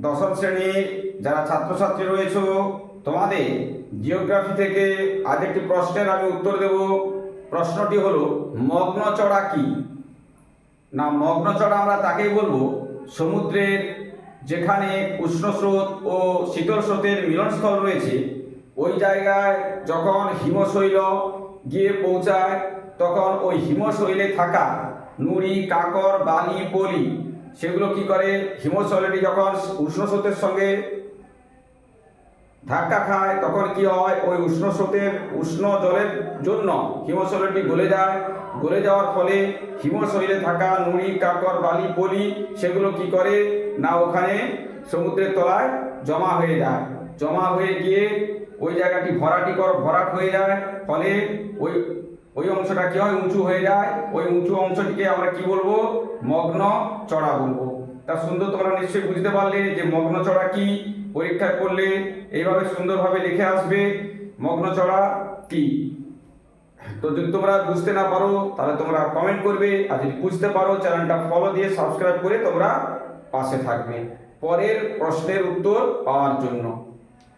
দশম শ্রেণীর যারা ছাত্রছাত্রী রয়েছে তোমাদের জিওগ্রাফি থেকে আজ একটি প্রশ্নের আমি উত্তর দেব। প্রশ্নটি হলো মগ্নচড়া কি না। মগ্নচড়া আমরা তাকেই বলবো সমুদ্রের যেখানে উষ্ণ স্রোত ও শীতল স্রোতের মিলনস্থল রয়েছে ওই জায়গায় যখন হিমশৈল গিয়ে পৌঁছায় তখন ওই হিমশৈলে থাকা নুড়ি কাকর বালি পলি সেগুলো কি করে, হিমশৈলটি যখন উষ্ণ স্রোতের সঙ্গে ধাক্কা খায় তখন কি হয়, ওই উষ্ণ স্রোতের উষ্ণ জলের জন্য হিমশৈলটি গলে যায়। গলে যাওয়ার ফলে হিমশৈলে থাকা নুড়ি কাকর বালি পলি সেগুলো কি করে না ওখানে সমুদ্রের তলায় জমা হয়ে যায়। জমা হয়ে গিয়ে ওই জায়গাটি ভরাট হয়ে যায়। ফলে ওই ওই অংশটা কি হয়, উঁচু হয়ে যায়। ওই উঁচু অংশটিকে আমরা কি বলবো, মগ্ন চড়া বলবো। তা সুন্দর তোমরা নিশ্চয়ই বুঝতে পারলে যে মগ্ন চড়া কি। পরীক্ষায় করলে এইভাবে সুন্দরভাবে লিখে আসবে মগ্ন চড়া কি। তো যদি তোমরা বুঝতে না পারো তাহলে তোমরা কমেন্ট করবে, আর যদি বুঝতে পারো চ্যানেলটা ফলো দিয়ে সাবস্ক্রাইব করে তোমরা পাশে থাকবে পরের প্রশ্নের উত্তর পাওয়ার জন্য।